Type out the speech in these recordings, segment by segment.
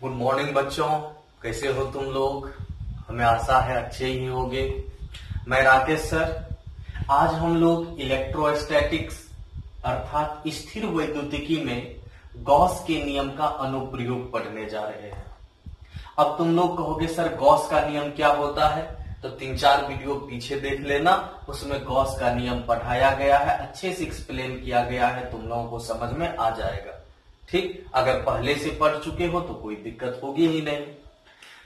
Good morning बच्चों, कैसे हो तुम लोग। हमें आशा है अच्छे ही होगे। मैं राकेश सर। आज हम लोग इलेक्ट्रोस्टैटिक्स अर्थात स्थिर वैद्युतिकी में गॉस के नियम का अनुप्रयोग पढ़ने जा रहे हैं। अब तुम लोग कहोगे सर गॉस का नियम क्या होता है, तो 3-4 वीडियो पीछे देख लेना, उसमें गॉस का नियम पढ़ाया गया है, अच्छे से एक्सप्लेन किया गया है, तुम लोगों को समझ में आ जाएगा। ठीक, अगर पहले से पढ़ चुके हो तो कोई दिक्कत होगी ही नहीं।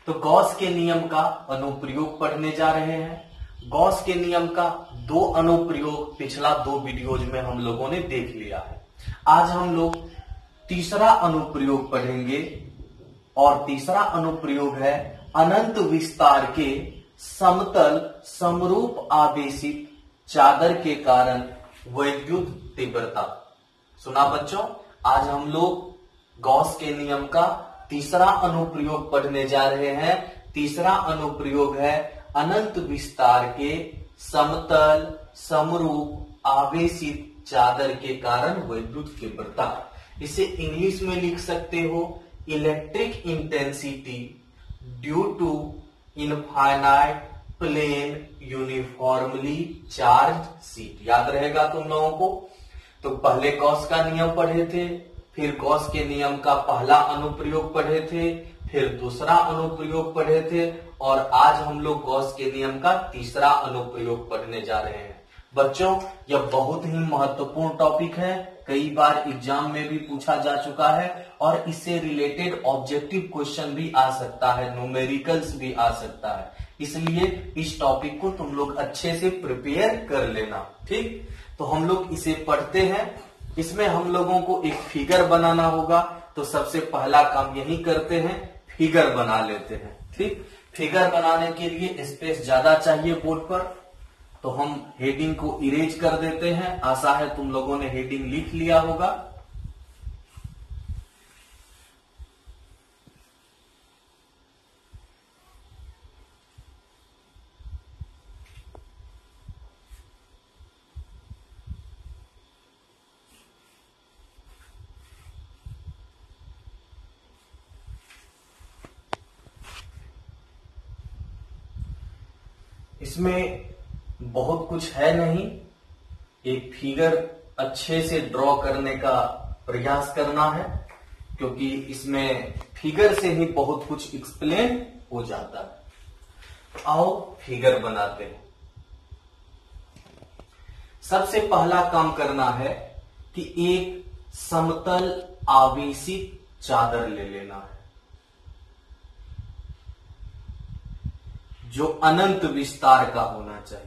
तो गॉस के नियम का अनुप्रयोग पढ़ने जा रहे हैं। गॉस के नियम का 2 अनुप्रयोग पिछला 2 वीडियोज में हम लोगों ने देख लिया है। आज हम लोग तीसरा अनुप्रयोग पढ़ेंगे और तीसरा अनुप्रयोग है अनंत विस्तार के समतल समरूप आवेशित चादर के कारण वैद्युत तीव्रता। सुना बच्चों, आज हम लोग गॉस के नियम का तीसरा अनुप्रयोग पढ़ने जा रहे हैं। तीसरा अनुप्रयोग है अनंत विस्तार के समतल समरूप आवेशित चादर के कारण वैद्युत तीव्रता। इसे इंग्लिश में लिख सकते हो electric intensity due to infinite plane uniformly charge sheet. याद रहेगा तुम लोगों को। तो पहले गॉस का नियम पढ़े थे, फिर गॉस के नियम का पहला अनुप्रयोग पढ़े थे, फिर दूसरा अनुप्रयोग पढ़े थे और आज हम लोग गॉस के नियम का तीसरा अनुप्रयोग पढ़ने जा रहे हैं। बच्चों, यह बहुत ही महत्वपूर्ण टॉपिक है, कई बार एग्जाम में भी पूछा जा चुका है और इससे रिलेटेड ऑब्जेक्टिव क्वेश्चन भी आ सकता है, न्यूमेरिकल्स भी आ सकता है। इसलिए इस टॉपिक को तुम लोग अच्छे से प्रिपेयर कर लेना। ठीक, तो हम लोग इसे पढ़ते हैं। इसमें हम लोगों को एक फिगर बनाना होगा, तो सबसे पहला काम यही करते हैं, फिगर बना लेते हैं। ठीक, फिगर बनाने के लिए स्पेस ज्यादा चाहिए बोर्ड पर, तो हम हेडिंग को इरेज कर देते हैं। आशा है तुम लोगों ने हेडिंग लिख लिया होगा। इसमें बहुत कुछ है नहीं, एक फिगर अच्छे से ड्रॉ करने का प्रयास करना है, क्योंकि इसमें फिगर से ही बहुत कुछ एक्सप्लेन हो जाता है। आओ फिगर बनाते हैं। सबसे पहला काम करना है कि एक समतल आवेशित चादर ले लेना है जो अनंत विस्तार का होना चाहिए।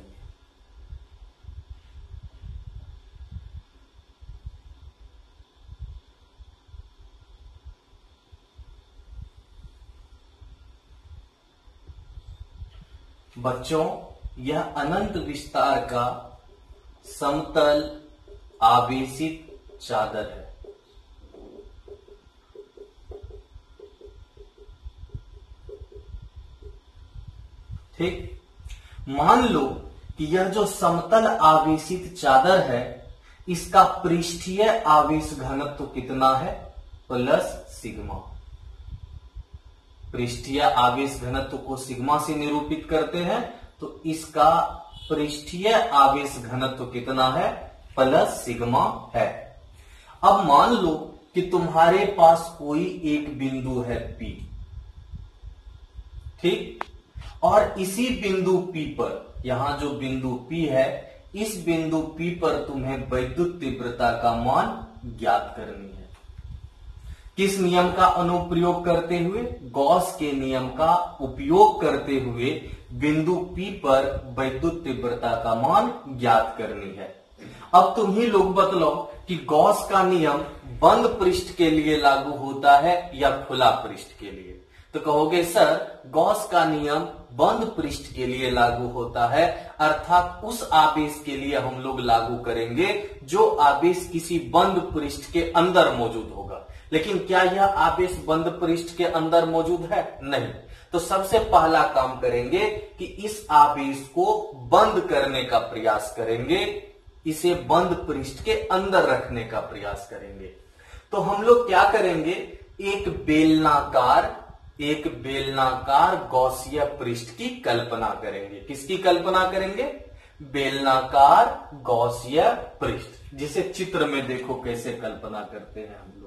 बच्चों, यह अनंत विस्तार का समतल आवेशित चादर है। ठीक, मान लो कि यह जो समतल आवेशित चादर है, इसका पृष्ठीय आवेश घनत्व कितना है? Plus sigma. पृष्ठीय आवेश घनत्व को सिग्मा से निरूपित करते हैं, तो इसका पृष्ठीय आवेश घनत्व कितना है? प्लस सिग्मा है। अब मान लो कि तुम्हारे पास कोई एक बिंदु है P, ठीक, और इसी बिंदु P पर, यहां जो बिंदु P है, इस बिंदु P पर तुम्हें वैद्युत तीव्रता का मान ज्ञात करनी है। किस नियम का अनुप्रयोग करते हुए? गॉस के नियम का उपयोग करते हुए बिंदु P पर वैद्युत तीव्रता का मान ज्ञात करनी है। अब तुम ही लोग बतलाओ कि गॉस का नियम बंद पृष्ठ के लिए लागू होता है या खुला पृष्ठ के लिए? तो कहोगे सर गॉस का नियम बंद पृष्ठ के लिए लागू होता है, अर्थात उस आवेश के लिए हम लोग लागू करेंगे जो आवेश किसी बंद पृष्ठ के अंदर मौजूद होगा। लेकिन क्या यह आवेश बंद पृष्ठ के अंदर मौजूद है? नहीं। तो सबसे पहला काम करेंगे कि इस आवेश को बंद करने का प्रयास करेंगे, इसे बंद पृष्ठ के अंदर रखने का प्रयास करेंगे। तो हम लोग क्या करेंगे एक बेलनाकार गॉसिया पृष्ठ की कल्पना करेंगे। किसकी कल्पना करेंगे? बेलनाकार गॉसिया पृष्ठ, जिसे चित्र में देखो कैसे कल्पना करते हैं हम लोग।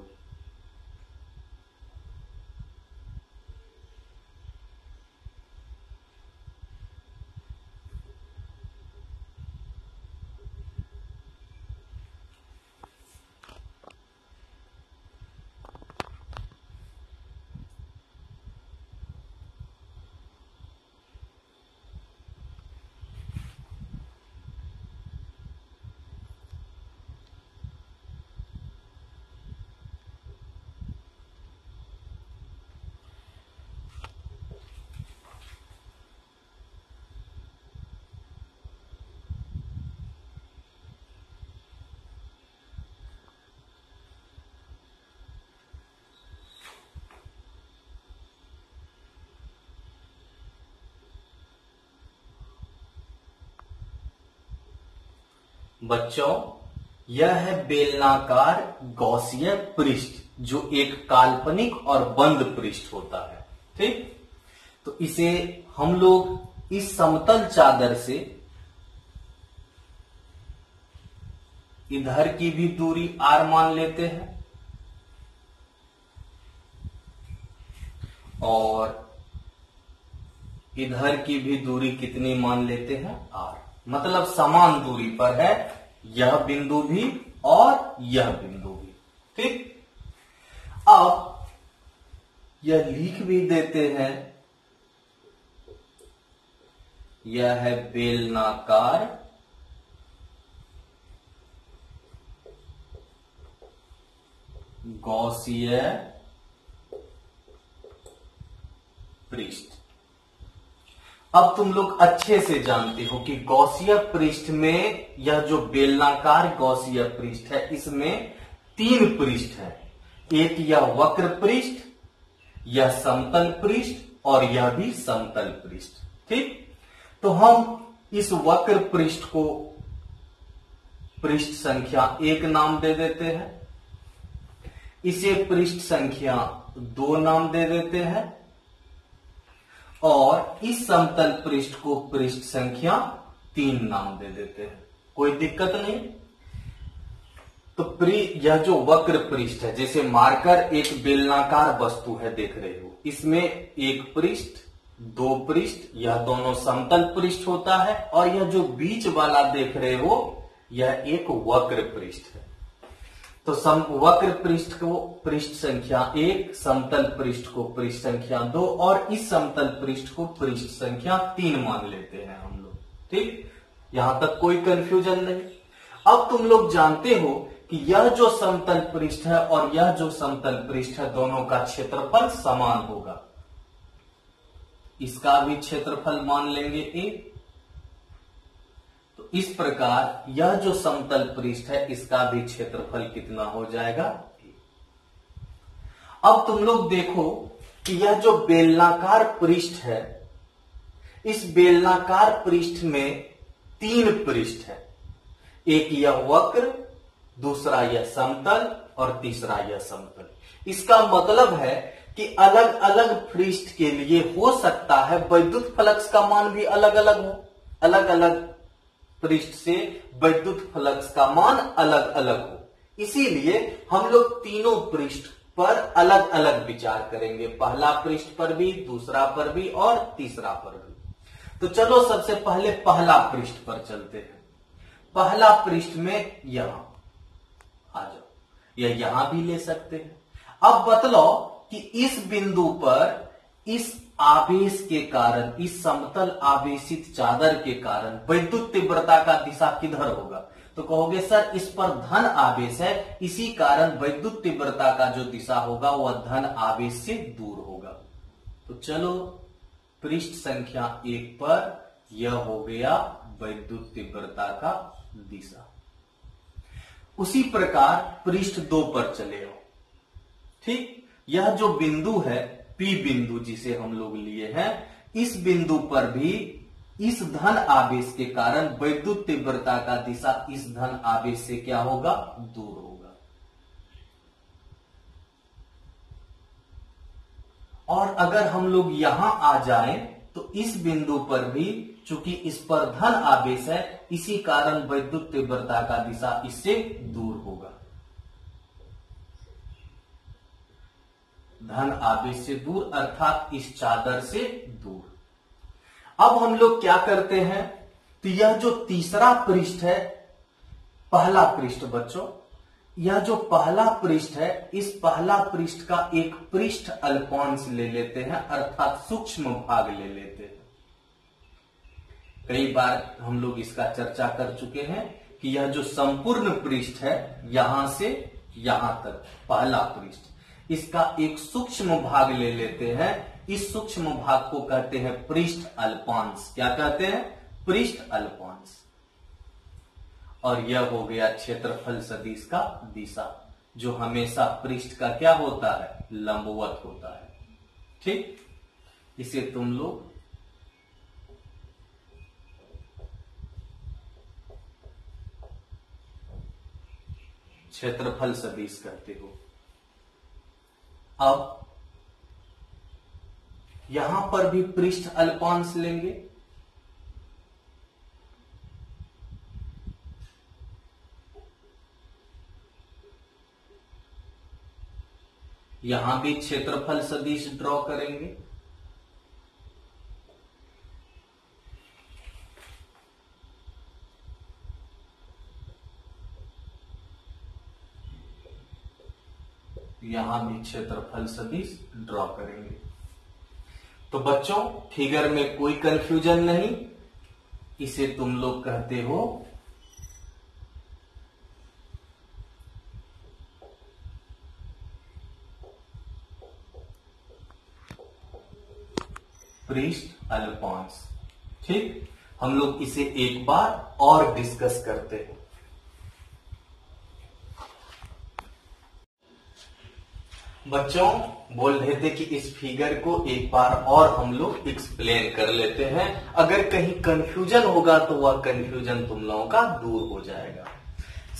बच्चों, यह है बेलनाकार गॉसिया पृष्ठ, जो एक काल्पनिक और बंद पृष्ठ होता है। ठीक, तो इसे हम लोग इस समतल चादर से इधर की भी दूरी r मान लेते हैं और इधर की भी दूरी कितनी मान लेते हैं? r। मतलब समान दूरी पर है यह बिंदु भी और यह बिंदु भी। ठीक, अब यह लिख भी देते हैं, यह है बेलनाकार गॉसिया पृष्ठ। अब तुम लोग अच्छे से जानते हो कि गॉसिया पृष्ठ में यह जो बेलनाकार गॉसिया पृष्ठ है, इसमें 3 पृष्ठ है। एक यह वक्र पृष्ठ, यह समतल पृष्ठ और यह भी समतल पृष्ठ। ठीक, तो हम इस वक्र पृष्ठ को पृष्ठ संख्या 1 नाम दे देते हैं, इसे पृष्ठ संख्या 2 नाम दे देते हैं और इस समतल पृष्ठ को पृष्ठ संख्या 3 नाम दे देते हैं। कोई दिक्कत नहीं। तो यह जो वक्र पृष्ठ है, जैसे मार्कर एक बेलनाकार वस्तु है, देख रहे हो, इसमें एक पृष्ठ, 2 पृष्ठ, यह दोनों समतल पृष्ठ होता है और यह जो बीच वाला देख रहे हो यह एक वक्र पृष्ठ है। तो वक्र पृष्ठ को पृष्ठ संख्या 1, समतल पृष्ठ को पृष्ठ संख्या 2 और इस समतल पृष्ठ को पृष्ठ संख्या 3 मान लेते हैं हम लोग। ठीक, यहां तक कोई कंफ्यूजन नहीं। अब तुम लोग जानते हो कि यह जो समतल पृष्ठ है और यह जो समतल पृष्ठ है, दोनों का क्षेत्रफल समान होगा। इसका भी क्षेत्रफल मान लेंगे a। तो इस प्रकार यह जो समतल पृष्ठ है, इसका भी क्षेत्रफल कितना हो जाएगा? a। अब तुम लोग देखो कि यह जो बेलनाकार पृष्ठ है, इस बेलनाकार पृष्ठ में 3 पृष्ठ है। एक यह वक्र, दूसरा यह समतल और तीसरा यह समतल। इसका मतलब है कि अलग अलग पृष्ठ के लिए हो सकता है वैद्युत फ्लक्स का मान भी अलग अलग हो। अलग अलग पृष्ठ से वैद्युत फ्लक्स का मान अलग अलग हो। इसीलिए हम लोग तीनों पृष्ठ पर अलग अलग विचार करेंगे, पहला पृष्ठ पर भी, दूसरा पर भी और तीसरा पर भी। तो चलो सबसे पहले पहला पृष्ठ पर चलते हैं। पहला पृष्ठ में यहां आ जाओ, या यहां भी ले सकते हैं। अब बतलाओ कि इस बिंदु पर इस आवेश के कारण, इस समतल आवेशित चादर के कारण वैद्युत तीव्रता का दिशा किधर होगा? तो कहोगे सर इस पर धन आवेश है, इसी कारण वैद्युत तीव्रता का जो दिशा होगा वह धन आवेश से दूर होगा। तो चलो पृष्ठ संख्या 1 पर यह हो गया वैद्युत तीव्रता का दिशा। उसी प्रकार पृष्ठ 2 पर चले आओ। ठीक, यह जो बिंदु है P बिंदु जिसे हम लोग लिए हैं, इस बिंदु पर भी इस धन आवेश के कारण वैद्युत तीव्रता का दिशा इस धन आवेश से क्या होगा? दूर होगा। और अगर हम लोग यहां आ जाएं तो इस बिंदु पर भी चूंकि इस पर धन आवेश है, इसी कारण वैद्युत तीव्रता का दिशा इससे दूर होगा, धन आवेश से दूर अर्थात इस चादर से दूर। अब हम लोग क्या करते हैं, तो यह जो तीसरा पृष्ठ है, पहला पृष्ठ बच्चों, यह जो पहला पृष्ठ है, इस पहला पृष्ठ का एक पृष्ठ अल्पांश ले लेते हैं अर्थात सूक्ष्म भाग ले लेते हैं। कई बार हम लोग इसका चर्चा कर चुके हैं कि यह जो संपूर्ण पृष्ठ है यहां से यहां तक पहला पृष्ठ, इसका एक सूक्ष्म भाग ले लेते हैं। इस सूक्ष्म भाग को कहते हैं पृष्ठ अल्पांश। क्या कहते हैं? पृष्ठ अल्पांश। और यह हो गया क्षेत्रफल सदिश का दिशा, जो हमेशा पृष्ठ का क्या होता है? लंबवत होता है। ठीक, इसे तुम लोग क्षेत्रफल सदिश कहते हो। अब यहां पर भी पृष्ठ अल्पांश लेंगे, यहां भी क्षेत्रफल सदिश ड्रॉ करेंगे। यहां भी क्षेत्रफल सदिश ड्रॉ करेंगे। तो बच्चों फिगर में कोई कंफ्यूजन नहीं, इसे तुम लोग कहते हो पृष्ठ अल्पांश। ठीक, हम लोग इसे एक बार और डिस्कस करते हैं। बच्चों बोल रहे थे कि इस फिगर को एक बार और हम लोग एक्सप्लेन कर लेते हैं, अगर कहीं कंफ्यूजन होगा तो वह कंफ्यूजन तुम लोगों का दूर हो जाएगा।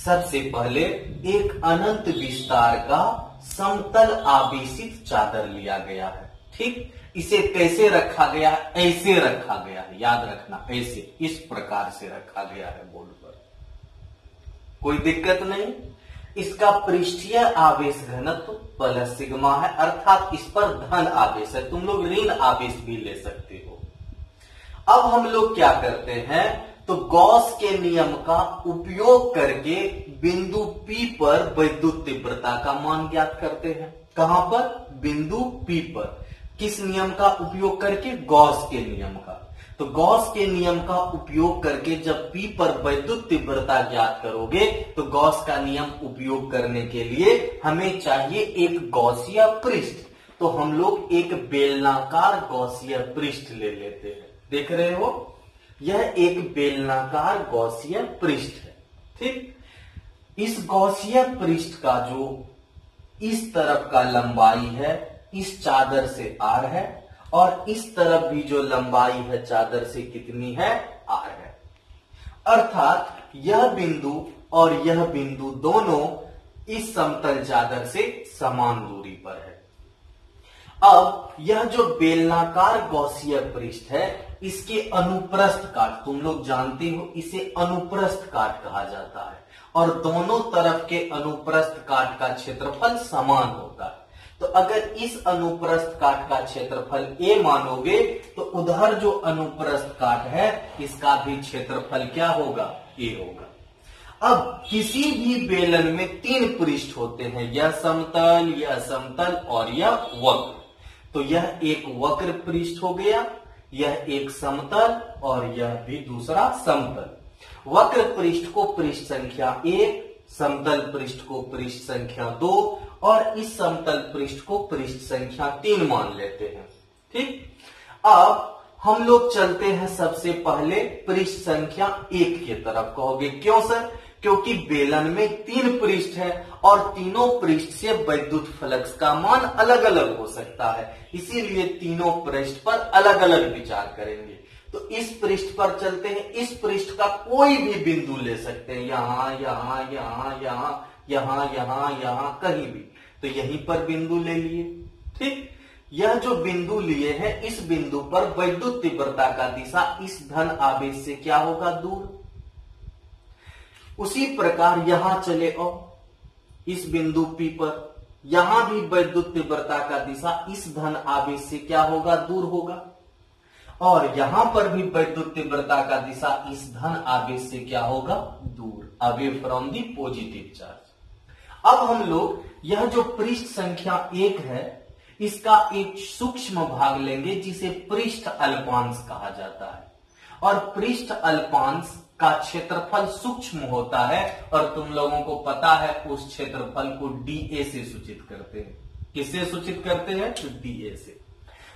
सबसे पहले एक अनंत विस्तार का समतल आवेशित चादर लिया गया है। ठीक, इसे कैसे रखा गया? ऐसे रखा गया है, याद रखना, ऐसे, इस प्रकार से रखा गया है बोर्ड पर, कोई दिक्कत नहीं। इसका पृष्ठीय आवेश घनत्व प्लस सिग्मा है, अर्थात इस पर धन आवेश है, तुम लोग ऋण आवेश भी ले सकते हो। अब हम लोग क्या करते हैं, तो गॉस के नियम का उपयोग करके बिंदु P पर वैद्युत तीव्रता का मान ज्ञात करते हैं। कहां पर? बिंदु P पर। किस नियम का उपयोग करके? गॉस के नियम का। तो गॉस के नियम का उपयोग करके जब P पर वैद्युत तीव्रता ज्ञात करोगे तो गॉस का नियम उपयोग करने के लिए हमें चाहिए एक गॉसीय पृष्ठ। तो हम लोग एक बेलनाकार गॉसीय पृष्ठ ले लेते हैं। देख रहे हो, यह एक बेलनाकार गॉसीय पृष्ठ है। ठीक, इस गॉसीय पृष्ठ का जो इस तरफ का लंबाई है इस चादर से r है, और इस तरफ भी जो लंबाई है चादर से कितनी है? r है। अर्थात यह बिंदु और यह बिंदु दोनों इस समतल चादर से समान दूरी पर है। अब यह जो बेलनाकार गॉसीय पृष्ठ है इसके अनुप्रस्थ काट, तुम लोग जानते हो इसे अनुप्रस्थ काट कहा जाता है, और दोनों तरफ के अनुप्रस्थ काट का क्षेत्रफल समान होता है। तो अगर इस अनुप्रस्थ काट का क्षेत्रफल a मानोगे तो उधर जो अनुप्रस्थ काट है इसका भी क्षेत्रफल क्या होगा? a होगा। अब किसी भी बेलन में तीन पृष्ठ होते हैं, यह समतल और यह वक्र। तो यह एक वक्र पृष्ठ हो गया, यह एक समतल और यह भी दूसरा समतल। वक्र पृष्ठ को पृष्ठ संख्या 1, समतल पृष्ठ को पृष्ठ संख्या 2 और इस समतल पृष्ठ को पृष्ठ संख्या 3 मान लेते हैं। ठीक, अब हम लोग चलते हैं सबसे पहले पृष्ठ संख्या 1 की तरफ। कहोगे क्यों सर? क्योंकि बेलन में 3 पृष्ठ है और तीनों पृष्ठ से वैद्युत फ्लक्स का मान अलग अलग हो सकता है, इसीलिए तीनों पृष्ठ पर अलग अलग विचार करेंगे। तो इस पृष्ठ पर चलते हैं, इस पृष्ठ का कोई भी बिंदु ले सकते हैं, यहां यहां यहां यहां यहां यहां यहां कहीं भी, तो यहीं पर बिंदु ले लिए। ठीक, यह जो बिंदु लिए हैं, इस बिंदु पर वैद्युत तीव्रता का दिशा इस धन आवेश से क्या होगा, दूर। उसी प्रकार यहां चले और इस बिंदु P पर यहां भी वैद्युत तीव्रता का दिशा इस धन आवेश से क्या होगा, दूर होगा। और यहां पर भी वैद्युत तीव्रता का दिशा इस धन आवेश से क्या होगा, दूर, away from the positive charge. अब हम लोग यह जो पृष्ठ संख्या 1 है, इसका एक सूक्ष्म भाग लेंगे जिसे पृष्ठ अल्पांश कहा जाता है। और पृष्ठ अल्पांश का क्षेत्रफल सूक्ष्म होता है और तुम लोगों को पता है उस क्षेत्रफल को डीए से सूचित करते हैं। किससे सूचित करते हैं, तो डीए से।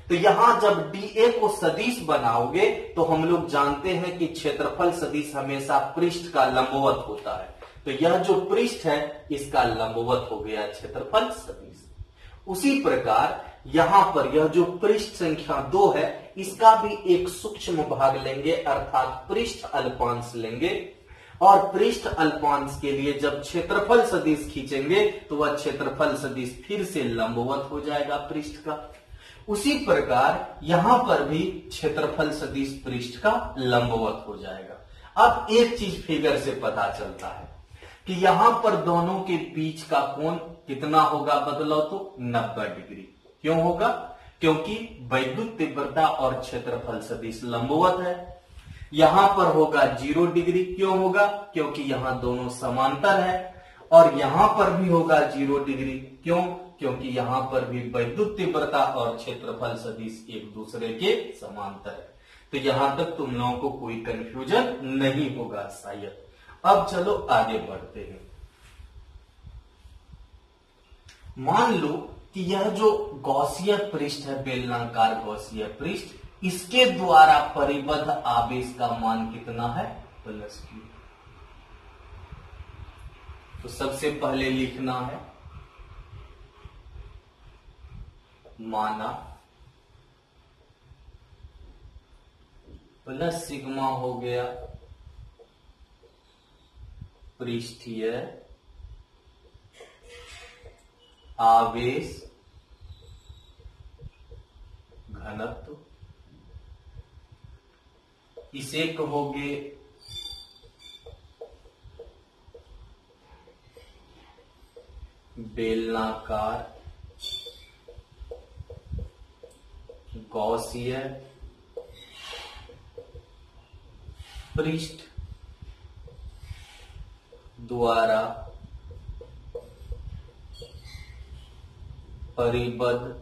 तो यहां जब डीए को सदिश बनाओगे तो हम लोग जानते हैं कि क्षेत्रफल सदिश हमेशा पृष्ठ का लंबवत होता है। तो यह जो पृष्ठ है इसका लंबवत हो गया क्षेत्रफल सदिश। उसी प्रकार यहां पर यह जो पृष्ठ संख्या 2 है, इसका भी एक सूक्ष्म भाग लेंगे अर्थात पृष्ठ अल्पांश लेंगे। और पृष्ठ अल्पांश के लिए जब क्षेत्रफल सदिश खींचेंगे तो वह क्षेत्रफल सदिश फिर से लंबवत हो जाएगा पृष्ठ का। उसी प्रकार यहां पर भी क्षेत्रफल सदिश पृष्ठ का लंबवत हो जाएगा। अब एक चीज फिगर से पता चलता है कि यहां पर दोनों के बीच का कोण कितना होगा, बदलो तो 90 डिग्री। क्यों होगा, क्योंकि वैद्युत तीव्रता और क्षेत्रफल सदिश लंबवत है। यहां पर होगा 0 डिग्री। क्यों होगा, क्योंकि यहां दोनों समांतर है। और यहां पर भी होगा 0 डिग्री। क्यों, क्योंकि यहां पर भी वैद्युत तीव्रता और क्षेत्रफल सदिश एक दूसरे के समांतर है। तो यहां तक तुम लोगों को कोई कंफ्यूजन नहीं होगा शायद। अब चलो आगे बढ़ते हैं। मान लो कि यह जो गॉसिय पृष्ठ है, बेलनाकार गॉसिय पृष्ठ, इसके द्वारा परिबद्ध आवेश का मान कितना है, +Q। तो सबसे पहले लिखना है, माना प्लस सिग्मा हो गया पृष्ठीय आवेश घनत्व, इसे कहोगे बेलनाकार गॉसिय पृष्ठ द्वारा परिबद्ध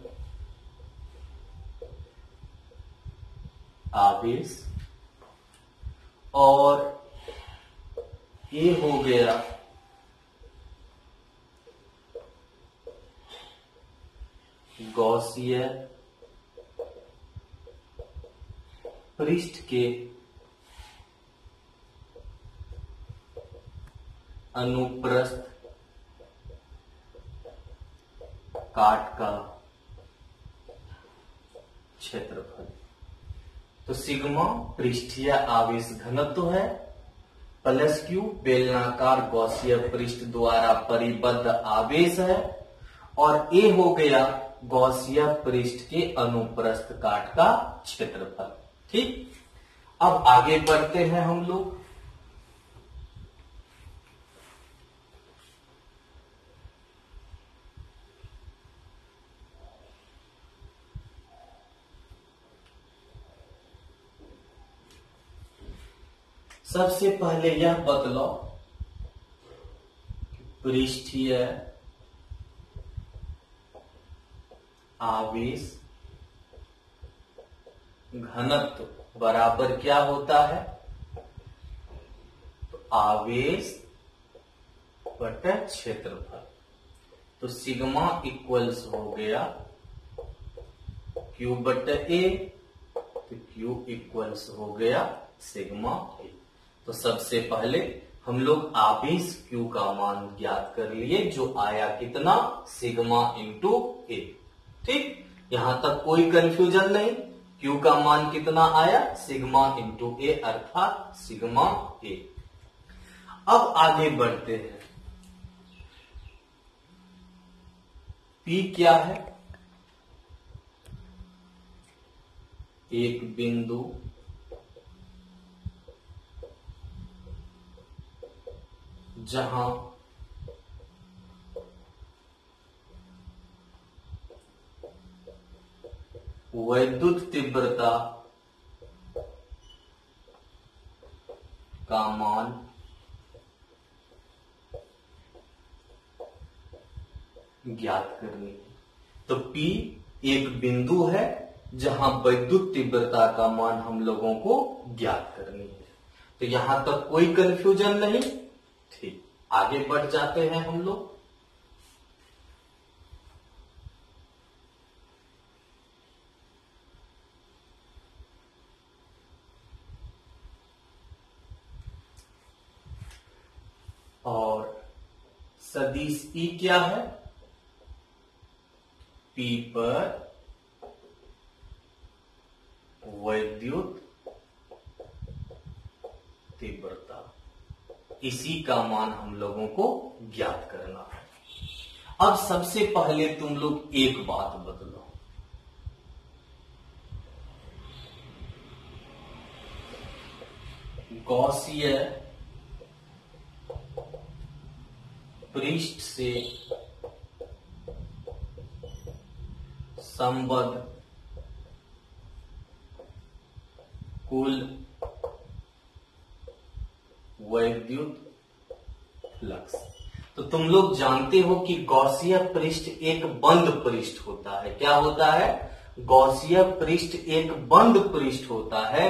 आवेश। और ये हो गया गॉसिय पृष्ठ के अनुप्रस्थ काट का क्षेत्रफल। तो सिग्मा पृष्ठीय आवेश घनत्व है, +Q बेलनाकार गॉसिय पृष्ठ द्वारा परिबद्ध आवेश है, और ए हो गया गॉसिय पृष्ठ के अनुप्रस्थ काट का क्षेत्रफल। ठीक, अब आगे बढ़ते हैं हम लोग। सबसे पहले यह बतलाओ पृष्ठीय आवेश घनत्व बराबर क्या होता है, तो आवेश बटा क्षेत्रफल। तो सिग्मा इक्वल्स हो गया Q बटा A, तो Q इक्वल्स हो गया सिग्मा A। तो सबसे पहले हम लोग आवेश Q का मान ज्ञात कर लिए, जो आया कितना, सिग्मा इंटू A। ठीक, यहां तक कोई कंफ्यूजन नहीं। Q का मान कितना आया, सिग्मा इंटू A अर्थात सिग्मा A। अब आगे बढ़ते हैं। P क्या है, एक बिंदु जहां वैद्युत तीव्रता का मान ज्ञात करनी है। तो P एक बिंदु है जहां वैद्युत तीव्रता का मान हम लोगों को ज्ञात करनी है। तो यहां तक कोई कंफ्यूजन नहीं। ठीक, आगे बढ़ जाते हैं हम लोग। और सदिश E क्या है? P पर वैद्युत तीव्रता, इसी का मान हम लोगों को ज्ञात करना है। अब सबसे पहले तुम लोग एक बात बदलो, गॉसीय पृष्ठ से संबद्ध कुल वैद्युत फ्लक्स। तो तुम लोग जानते हो कि गॉसीय पृष्ठ एक बंद पृष्ठ होता है। क्या होता है? गॉसीय पृष्ठ एक बंद पृष्ठ होता है।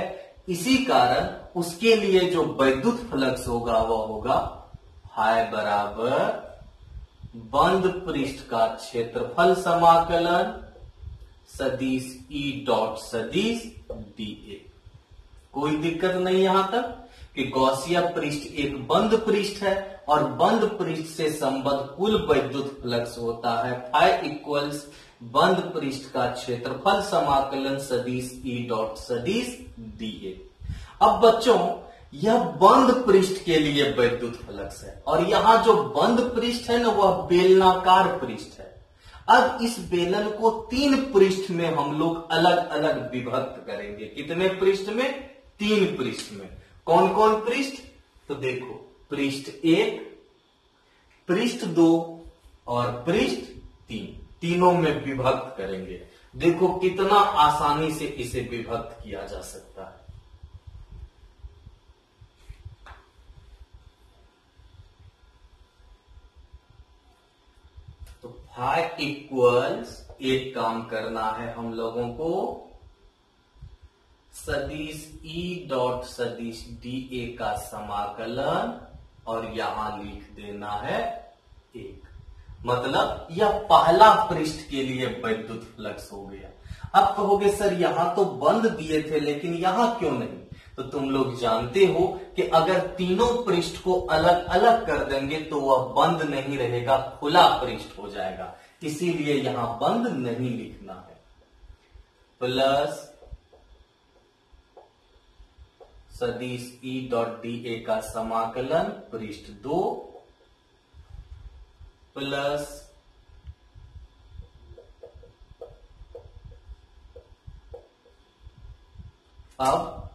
इसी कारण उसके लिए जो वैद्युत फ्लक्स होगा वह होगा फाई बराबर बंद पृष्ठ का क्षेत्रफल समाकलन सदिश E डॉट सदिश dA। कोई दिक्कत नहीं यहां तक कि गॉसीय पृष्ठ एक बंद पृष्ठ है और बंद पृष्ठ से संबद्ध कुल वैद्युत फ्लक्स होता है फाई इक्वल्स बंद पृष्ठ का क्षेत्रफल समाकलन सदिश E डॉट सदिश dA। अब बच्चों, यह बंद पृष्ठ के लिए वैद्युत फ्लक्स है और यहां जो बंद पृष्ठ है ना वह बेलनाकार पृष्ठ है। अब इस बेलन को 3 पृष्ठ में हम लोग अलग अलग विभक्त करेंगे। कितने पृष्ठ में? 3 पृष्ठ में। कौन कौन पृष्ठ? तो देखो, पृष्ठ 1, पृष्ठ 2 और पृष्ठ 3, तीनों में विभक्त करेंगे। देखो कितना आसानी से इसे विभक्त किया जा सकता है। तो फाई इक्वल्स, एक काम करना है हम लोगों को, सदिश E डॉट सदिश dA का समाकलन और यहां लिख देना है 1। मतलब यह पहला पृष्ठ के लिए वैद्युत फ्लक्स हो गया। अब कहोगे सर यहां तो बंद दिए थे लेकिन यहां क्यों नहीं? तो तुम लोग जानते हो कि अगर तीनों पृष्ठ को अलग अलग कर देंगे तो वह बंद नहीं रहेगा, खुला पृष्ठ हो जाएगा। इसीलिए यहां बंद नहीं लिखना है। प्लस सदिश E डॉट dA का समाकलन पृष्ठ 2 प्लस अब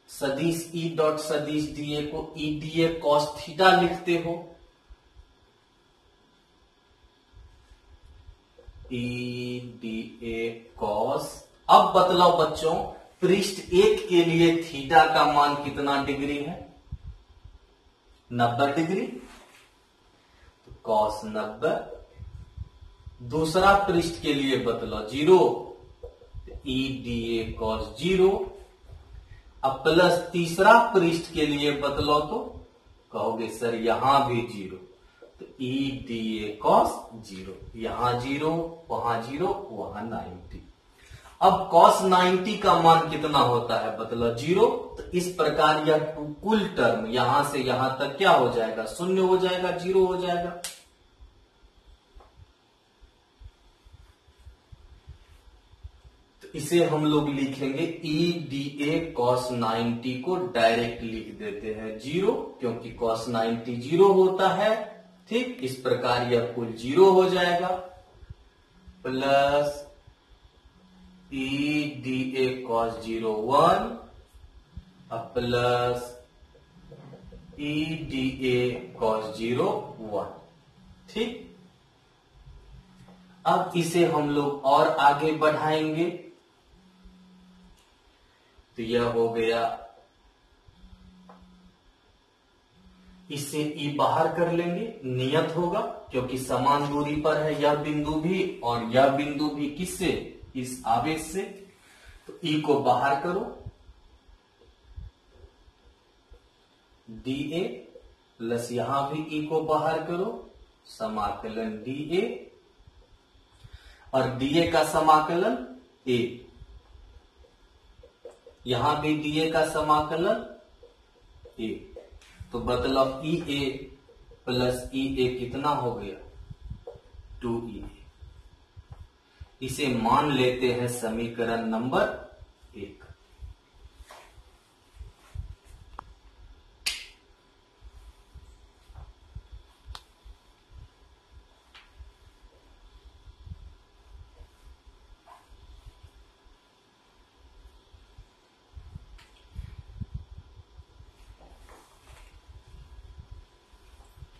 सदिश E डॉट सदिश dA को E dA cos थीटा लिखते हो। E dA cos। अब बतलाओ बच्चों, पृष्ठ 1 के लिए थीटा का मान कितना डिग्री है? 90 डिग्री। तो cos 90। दूसरा पृष्ठ के लिए बतलाओ 0, E dA cos 0। अब प्लस तीसरा पृष्ठ के लिए बतलाओ तो कहोगे सर यहां भी 0, तो E dA cos 0। यहां 0, वहां 0, वहां 90। अब cos 90 का मान कितना होता है? बतलाओ 0। तो इस प्रकार यह कुल टर्म यहां से यहां तक क्या हो जाएगा? 0 हो जाएगा, 0 हो जाएगा। तो इसे हम लोग लिखेंगे E dA cos 90 को डायरेक्ट लिख देते हैं 0, क्योंकि cos 90 0 होता है, ठीक, इस प्रकार यह कुल 0 हो जाएगा plus E D A cos 0 1 plus E D A cos 0 1। ठीक, अब इसे हम लोग और आगे बढ़ाएंगे तो यह हो गया, इसे ई बाहर कर लेंगे, नियत होगा क्योंकि समान दूरी पर है यह बिंदु भी और यह बिंदु भी, किससे, इस आवेश से। तो ई को बाहर करो, डी ए प्लस यहां भी ई को बाहर करो, समाकलन डी ए और डीए का समाकलन ए, यहां भी डीए का समाकलन ए। तो मतलब ई ए प्लस ई ए कितना हो गया, 2E। इसे मान लेते हैं समीकरण नंबर 1।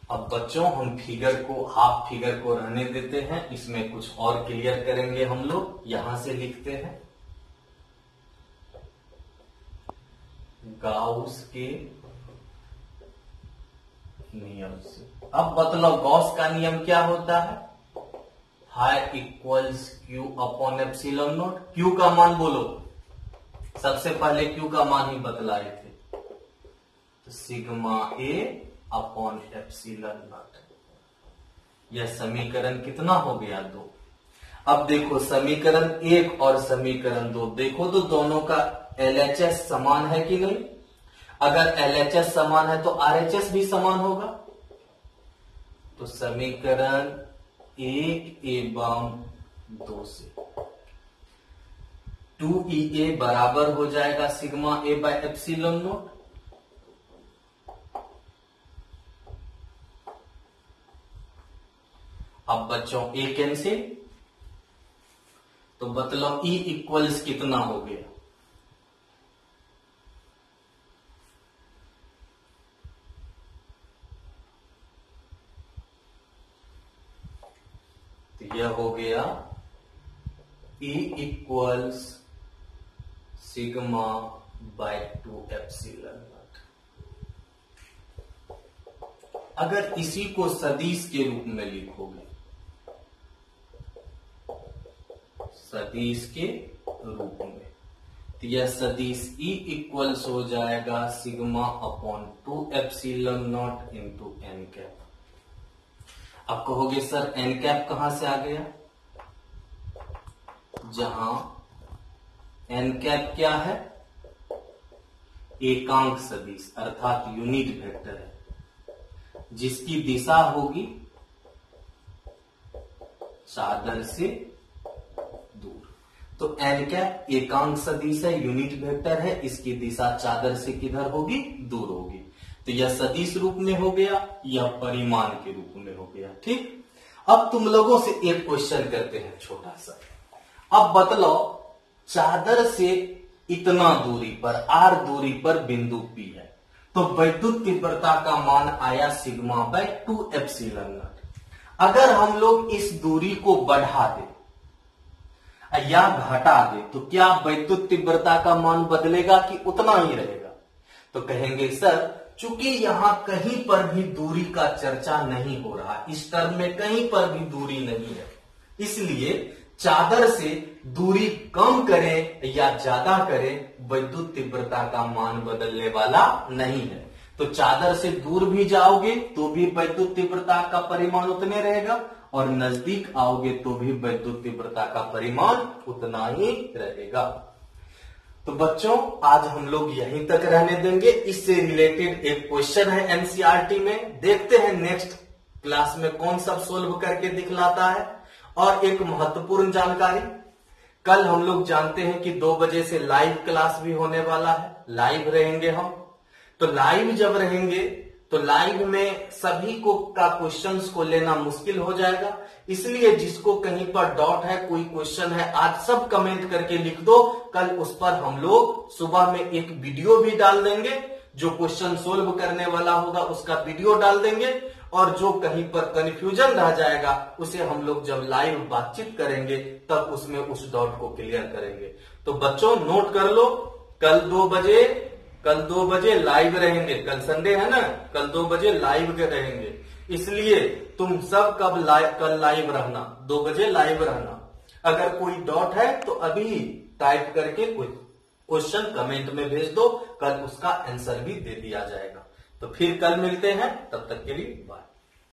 अब बच्चों हम फिगर को, हाफ फिगर को रहने देते हैं, इसमें कुछ और क्लियर करेंगे हम लोग। यहां से लिखते हैं गाउस के नियम से। अब मतलब गॉस का नियम क्या होता है, high equals Q upon epsilon not. Q का मान बोलो, सबसे पहले क्यू का मान ही बतलाए थे, तो sigma A upon epsilon not. यह समीकरण कितना हो गया, 2। अब देखो समीकरण 1 और समीकरण 2 देखो तो दोनों का LHS समान है कि नहीं। अगर LHS समान है तो RHS भी समान होगा। तो समीकरण 1 एवं 2 से 2EA बराबर हो जाएगा sigma A by epsilon not. अब बच्चों ए कैंसिल, तो मतलब E इक्वल्स कितना हो गया, तो यह हो गया E equals sigma bye 2 epsilon not. अगर इसी को सदिश के रूप में लिखोगे, सदिश के रूप में, तो यह सदिश E इक्वल्स हो जाएगा sigma upon 2 epsilon naught into n cap. अब कहोगे सर एन कैप कहां से आ गया, जहां एन कैप क्या है, एकांक सदिश अर्थात यूनिट वेक्टर है, जिसकी दिशा होगी चादर से दूर। तो एन कैप एकांक सदिश है, यूनिट वेक्टर है, इसकी दिशा चादर से किधर होगी, दूर होगी। तो यह सदिश रूप में हो गया, यह परिमाण के रूप में हो गया। ठीक, अब तुम लोगों से एक क्वेश्चन करते हैं छोटा सा। अब बतलाओ चादर से इतना दूरी पर, r दूरी पर बिंदु P है, तो वैद्युत तीव्रता का मान आया सिग्मा बाय 2 एप्सिलॉन नॉट। अगर हम लोग इस दूरी को बढ़ा दे या घटा दे तो क्या वैद्युत तीव्रता का मान बदलेगा कि उतना ही रहेगा। तो कहेंगे सर चूंकि यहां कहीं पर भी दूरी का चर्चा नहीं हो रहा, इस टर्म में कहीं पर भी दूरी नहीं है, इसलिए चादर से दूरी कम करें या ज्यादा करें वैद्युत तीव्रता का मान बदलने वाला नहीं है। तो चादर से दूर भी जाओगे तो भी वैद्युत तीव्रता का परिमाण उतने रहेगा और नजदीक आओगे तो भी वैद्युत तीव्रता का परिमाण उतना ही रहेगा। तो बच्चों आज हम लोग यहीं तक रहने देंगे। इससे रिलेटेड एक क्वेश्चन है एनसीईआरटी में, देखते हैं नेक्स्ट क्लास में कौन सब सोल्व करके दिखलाता है। और एक महत्वपूर्ण जानकारी, कल हम लोग जानते हैं कि 2 बजे से लाइव क्लास भी होने वाला है, लाइव रहेंगे हम। तो लाइव जब रहेंगे तो लाइव में सभी को का क्वेश्चंस को लेना मुश्किल हो जाएगा, इसलिए जिसको कहीं पर डाउट है, कोई क्वेश्चन है, आज सब कमेंट करके लिख दो। कल उस पर हम लोग सुबह में एक वीडियो भी डाल देंगे, जो क्वेश्चन सोल्व करने वाला होगा उसका वीडियो डाल देंगे, और जो कहीं पर कंफ्यूजन रह जाएगा उसे हम लोग जब लाइव बातचीत करेंगे तब उसमें उस डाउट को क्लियर करेंगे। तो बच्चों नोट कर लो, कल 2 बजे लाइव रहेंगे। कल संडे है ना, कल 2 बजे लाइव के रहेंगे, इसलिए तुम सब कल लाइव रहना, 2 बजे लाइव रहना। अगर कोई डाउट है तो अभी टाइप करके कोई क्वेश्चन कमेंट में भेज दो, कल उसका आंसर भी दे दिया जाएगा। तो फिर कल मिलते हैं, तब तक के लिए बाय।